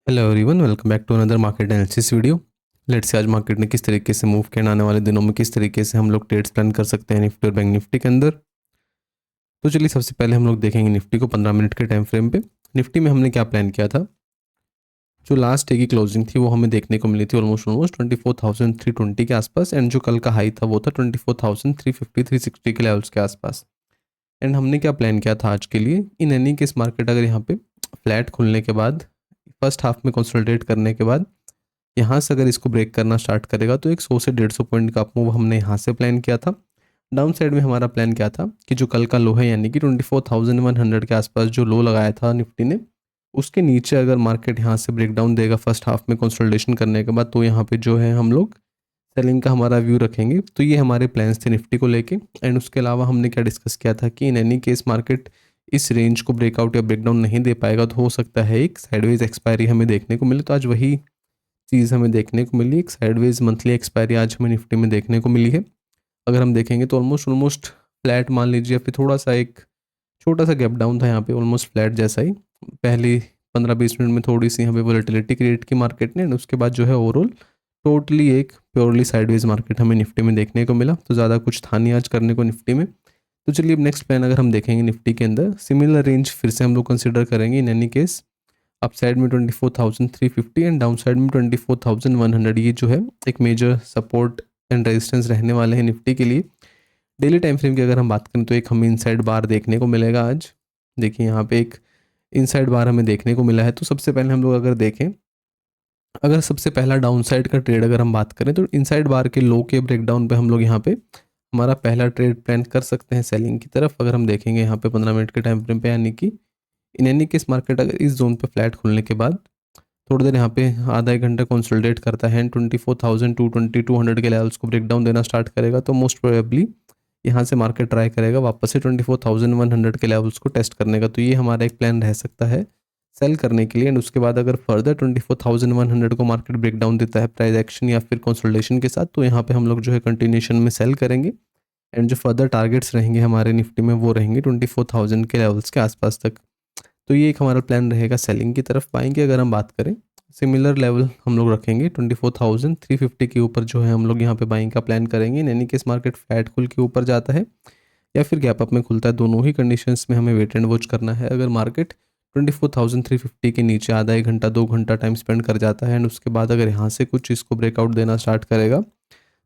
Hello everyone, welcome back to another market analysis video. Let's say आज market ने किस तरीके से मूव किया, आने वाले दिनों में किस तरीके से हम लोग ट्रेड्स प्लान कर सकते हैं निफ्टी और बैंक निफ्टी के अंदर। तो चलिए सबसे पहले हम लोग देखेंगे निफ्टी को 15 मिनट के टाइम फ्रेम पे। निफ्टी में हमने क्या प्लान किया था, जो लास्ट डे की क्लोजिंग थी वो हमें देखने को मिली थी ऑलमोस्ट 24,320 के आसपास, एंड जो कल का हाई था वो था 24,350-360 के लेवल्स के आसपास। एंड हमने क्या प्लान किया था आज के लिए, इन एनी केस मार्केट अगर यहाँ पे फ्लैट खुलने के बाद फर्स्ट हाफ में कंसोलिडेट करने के बाद यहाँ से अगर इसको ब्रेक करना स्टार्ट करेगा तो एक 100 से 150 पॉइंट का अप मूव हमने यहाँ से प्लान किया था। डाउन साइड में हमारा प्लान क्या था कि जो कल का लो है यानी कि 24,100 के आसपास जो लो लगाया था निफ्टी ने, उसके नीचे अगर मार्केट यहाँ से ब्रेक डाउन देगा फर्स्ट हाफ में कंसोलिडेशन करने के बाद, तो यहाँ पे जो है हम लोग सेलिंग का हमारा व्यू रखेंगे। तो ये हमारे प्लान्स थे निफ्टी को लेके। एंड उसके अलावा हमने क्या डिस्कस किया था कि इन एनी केस मार्केट इस रेंज को ब्रेकआउट या ब्रेकडाउन नहीं दे पाएगा तो हो सकता है एक साइडवेज एक्सपायरी हमें देखने को मिले। तो आज वही चीज़ हमें देखने को मिली, एक साइडवेज मंथली एक्सपायरी आज हमें निफ्टी में देखने को मिली है। अगर हम देखेंगे तो ऑलमोस्ट फ्लैट मान लीजिए, फिर थोड़ा सा एक छोटा सा गैप डाउन था यहाँ पे, ऑलमोस्ट फ्लैट जैसा ही। पहली 15-20 मिनट में थोड़ी सी यहाँ पे वोलेटिलिटी क्रिएट की मार्केट ने, and उसके बाद जो है ओवरऑल टोटली एक प्योरली साइडवेज मार्केट हमें निफ्टी में देखने को मिला। तो ज़्यादा कुछ था नहीं आज करने को निफ्टी में। तो चलिए अब नेक्स्ट प्लान अगर हम देखेंगे निफ्टी के अंदर, सिमिलर रेंज फिर से हम लोग कंसिडर करेंगे in any case. Up side में 24,350 एंड डाउन साइड में 24,100, ये जो है एक मेजर सपोर्ट एंड रेजिस्टेंस रहने वाले हैं निफ्टी के लिए। डेली टाइम फ्रेम की अगर हम बात करें तो एक हमें इनसाइड बार देखने को मिलेगा आज। देखिए यहाँ पे एक इनसाइड बार हमें देखने को मिला है। तो सबसे पहले हम लोग अगर देखें, अगर सबसे पहला डाउन साइड का ट्रेड अगर हम बात करें तो इनसाइड बार के लो के ब्रेकडाउन पे हम लोग यहाँ पे हमारा पहला ट्रेड प्लान कर सकते हैं सेलिंग की तरफ। अगर हम देखेंगे यहाँ पे 15 मिनट के टाइम फ्रेम पे, यानी कि इन एनी केस मार्केट अगर इस जोन पे फ्लैट खुलने के बाद थोड़ी देर यहाँ पे आधा एक घंटा कंसोलिडेट करता है, 24,220-200 के लेवल्स को ब्रेकडाउन देना स्टार्ट करेगा, तो मोस्ट प्रोबेबली यहाँ से मार्केट ट्राई करेगा वापस से 24,100 के लेवल्स को टेस्ट करने का। तो ये हमारा एक प्लान रह सकता है सेल करने के लिए। एंड उसके बाद अगर फर्दर 24,100 को मार्केट ब्रेकडाउन देता है प्राइस एक्शन या फिर कंसोलिडेशन के साथ, तो यहाँ पे हम लोग जो है कंटिन्यूशन में सेल करेंगे। एंड जो फर्दर टारगेट्स रहेंगे हमारे निफ्टी में वो रहेंगे 24,000 के लेवल्स के आसपास तक। तो ये एक हमारा प्लान रहेगा सेलिंग की तरफ। बाइंग की अगर हम बात करें, सिमिलर लेवल हम लोग रखेंगे 24,350 के ऊपर जो है हम लोग यहाँ पे बाइंग का प्लान करेंगे। In any case market flat खुल के ऊपर जाता है या फिर गैप अप में खुलता है, दोनों ही कंडीशंस में हमें वेट एंड वॉच करना है। अगर मार्केट 24,350 के नीचे आधा एक घंटा 2 घंटा टाइम स्पेंड कर जाता है एंड उसके बाद अगर यहाँ से कुछ इसको ब्रेकआउट देना स्टार्ट करेगा,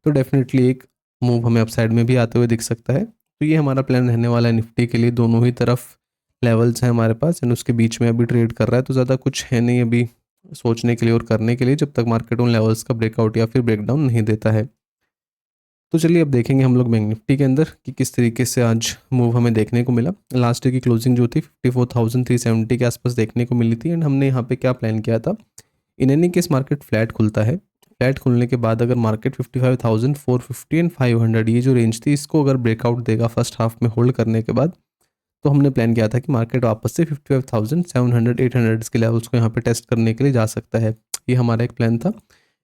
तो डेफिनेटली एक मूव हमें अपसाइड में भी आते हुए दिख सकता है। तो ये हमारा प्लान रहने वाला है निफ्टी के लिए। दोनों ही तरफ लेवल्स हैं हमारे पास एंड उसके बीच में अभी ट्रेड कर रहा है, तो ज़्यादा कुछ है नहीं अभी सोचने के लिए और करने के लिए, जब तक मार्केट उन लेवल्स का ब्रेकआउट या फिर ब्रेकडाउन नहीं देता है। तो चलिए अब देखेंगे हम लोग बैंक निफ्टी के अंदर कि किस तरीके से आज मूव हमें देखने को मिला। लास्ट डे की क्लोजिंग जो थी 54,370 के आसपास देखने को मिली थी। एंड हमने यहाँ पे क्या प्लान किया था, in any case market flat खुलता है, फ्लैट खुलने के बाद अगर मार्केट 55,450 एंड 500, ये जो रेंज थी, इसको अगर ब्रेकआउट देगा फर्स्ट हाफ में होल्ड करने के बाद, तो हमने प्लान किया था कि मार्केट वापस से 55,700-800 के लेवल्स को यहाँ पे टेस्ट करने के लिए जा सकता है। ये हमारा एक प्लान था।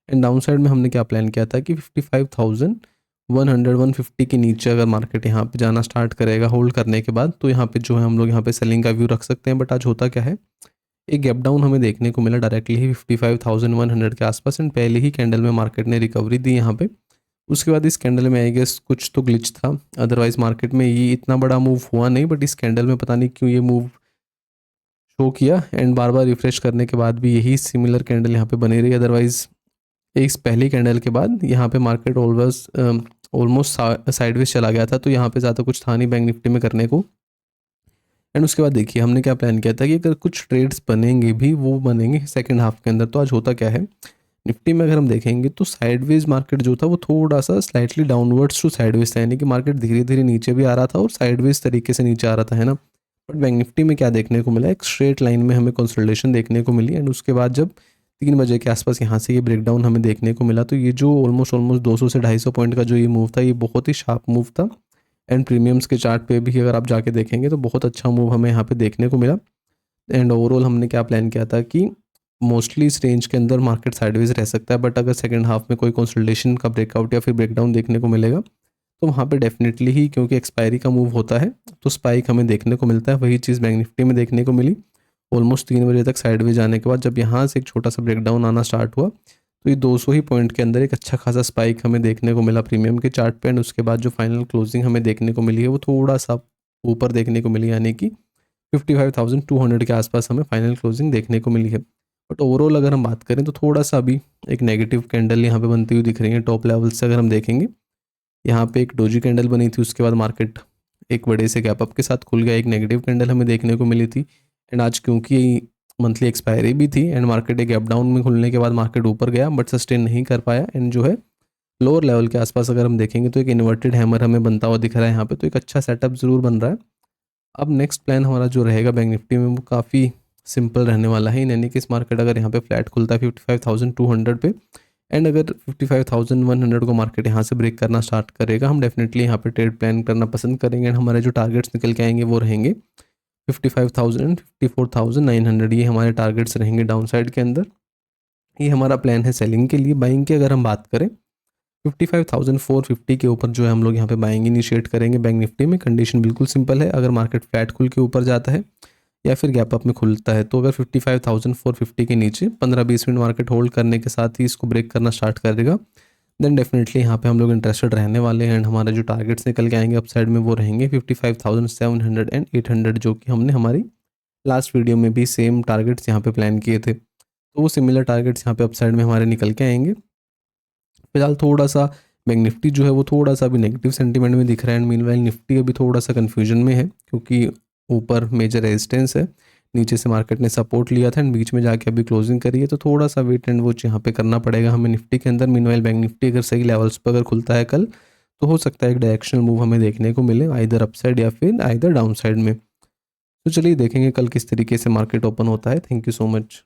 एंड डाउन साइड में हमने क्या प्लान किया था कि 55,100-150 के नीचे अगर मार्केट यहाँ पे जाना स्टार्ट करेगा होल्ड करने के बाद, तो यहाँ पे जो है हम लोग यहाँ पे सेलिंग का व्यू रख सकते हैं। बट आज होता क्या है, एक गैप डाउन हमें देखने को मिला डायरेक्टली ही 55,100 के आसपास। एंड पहले ही कैंडल में मार्केट ने रिकवरी दी यहाँ पे। उसके बाद इस कैंडल में आई गेस कुछ तो ग्लिच था, अदरवाइज मार्केट में ये इतना बड़ा मूव हुआ नहीं, बट इस कैंडल में पता नहीं क्यों ये मूव शो किया। एंड बार बार रिफ्रेश करने के बाद भी यही सिमिलर कैंडल यहाँ पे बनी रही। अदरवाइज एक पहली कैंडल के बाद यहाँ पे मार्केट ऑलमोस्ट साइडवेज चला गया था, तो यहाँ पे ज़्यादा कुछ था नहीं बैंक निफ्टी में करने को। एंड उसके बाद देखिए हमने क्या प्लान किया था कि अगर कुछ ट्रेड्स बनेंगे भी, वो बनेंगे सेकेंड हाफ के अंदर। तो आज होता क्या है, निफ्टी में अगर हम देखेंगे तो साइडवेज मार्केट जो था वो थोड़ा सा स्लाइटली डाउनवर्ड्स टू साइडवेज था, यानी कि मार्केट धीरे धीरे नीचे भी आ रहा था और साइडवेज तरीके से नीचे आ रहा था, है ना। बट बैंक निफ्टी में क्या देखने को मिला, एक स्ट्रेट लाइन में हमें कंसोलिडेशन देखने को मिली। एंड उसके बाद जब 3 बजे के आसपास यहाँ से ये ब्रेकडाउन हमें देखने को मिला, तो ये जो ऑलमोस्ट 200 से 250 पॉइंट का जो ये मूव था, ये बहुत ही शार्प मूव था। एंड प्रीमियम्स के चार्ट पे भी अगर आप जाके देखेंगे तो बहुत अच्छा मूव हमें यहाँ पे देखने को मिला। एंड ओवरऑल हमने क्या प्लान किया था कि मोस्टली इस रेंज के अंदर मार्केट साइडवेज रह सकता है, बट अगर सेकंड हाफ में कोई कंसोलिडेशन का ब्रेकआउट या फिर ब्रेकडाउन देखने को मिलेगा, तो वहाँ पे डेफिनेटली ही, क्योंकि एक्सपायरी का मूव होता है, तो स्पाइक हमें देखने को मिलता है। वही चीज़ बैंक निफ्टी में देखने को मिली। ऑलमोस्ट 3 बजे तक साइडवेज जाने के बाद जब यहाँ से एक छोटा सा ब्रेकडाउन आना स्टार्ट हुआ तो ये 200 ही पॉइंट के अंदर एक अच्छा खासा स्पाइक हमें देखने को मिला प्रीमियम के चार्ट पे, एंड उसके बाद जो फाइनल क्लोजिंग हमें देखने को मिली है वो थोड़ा सा ऊपर देखने को मिली, यानी कि 55,200 के आसपास हमें फाइनल क्लोजिंग देखने को मिली है। बट ओवरऑल अगर हम बात करें तो थोड़ा सा अभी एक नेगेटिव कैंडल यहाँ पे बनती हुई दिख रही है टॉप लेवल से। अगर हम देखेंगे यहाँ पे एक डोजी कैंडल बनी थी, उसके बाद मार्केट एक बड़े से गैप अप के साथ खुल गया, एक नेगेटिव कैंडल हमें देखने को मिली थी। एंड आज क्योंकि मंथली एक्सपायरी भी थी एंड मार्केट एक गैप डाउन में खुलने के बाद मार्केट ऊपर गया बट सस्टेन नहीं कर पाया, एंड जो है लोअर लेवल के आसपास अगर हम देखेंगे तो एक इन्वर्टेड हैमर हमें बनता हुआ दिख रहा है यहाँ पे, तो एक अच्छा सेटअप ज़रूर बन रहा है। अब नेक्स्ट प्लान हमारा जो रहेगा बैंक निफ्टी में वो काफ़ी सिंपल रहने वाला है, यानी कि इस मार्केट अगर यहाँ पे फ्लैट खुलता है 55,200 पे एंड अगर 55,100 को मार्केट यहाँ से ब्रेक करना स्टार्ट करेगा, हम डेफिनेटली यहाँ पे ट्रेड प्लान करना पसंद करेंगे एंड हमारे जो टारगेट्स निकल के आएंगे वो रहेंगे 55,000 54,900, ये हमारे टारगेट्स रहेंगे डाउन साइड के अंदर। ये हमारा प्लान है सेलिंग के लिए। बाइंग की अगर हम बात करें 55,450 के ऊपर जो है हम लोग यहाँ पे बाइंग इनिशिएट करेंगे बैंक निफ्टी में। कंडीशन बिल्कुल सिंपल है, अगर मार्केट फ्लैट खुल के ऊपर जाता है या फिर गैप अप में खुलता है, तो अगर 55,450 के नीचे 15-20 मिनट मार्केट होल्ड करने के साथ ही इसको ब्रेक करना स्टार्ट करेगा, देन डेफिनेटली यहाँ पे हम लोग इंटरेस्टेड रहने वाले हैं एंड हमारे जो टारगेट्स निकल के आएंगे अपसाइड में वो रहेंगे 55,700 एंड 800, जो कि हमने हमारी लास्ट वीडियो में भी सेम टारगेट्स यहाँ पे प्लान किए थे। तो वो सिमिलर टारगेट्स यहाँ पे अपसाइड में हमारे निकल के आएंगे। फिलहाल थोड़ा सा बैंक निफ्टी जो है वो थोड़ा सा अभी नेगेटिव सेंटीमेंट में दिख रहा है एंड मीनवाइल निफ्टी अभी थोड़ा सा कन्फ्यूजन में है, क्योंकि ऊपर मेजर रेजिस्टेंस है, नीचे से मार्केट ने सपोर्ट लिया था एंड बीच में जाके अभी क्लोजिंग करी है, तो थोड़ा सा वेट एंड वॉच यहाँ पे करना पड़ेगा हमें निफ्टी के अंदर। मीनवाइल बैंक निफ्टी अगर सही लेवल्स पर अगर खुलता है कल तो हो सकता है एक डायरेक्शनल मूव हमें देखने को मिले, आइदर अपसाइड या फिर आइदर डाउन साइड में। तो चलिए देखेंगे कल किस तरीके से मार्केट ओपन होता है। Thank you so much.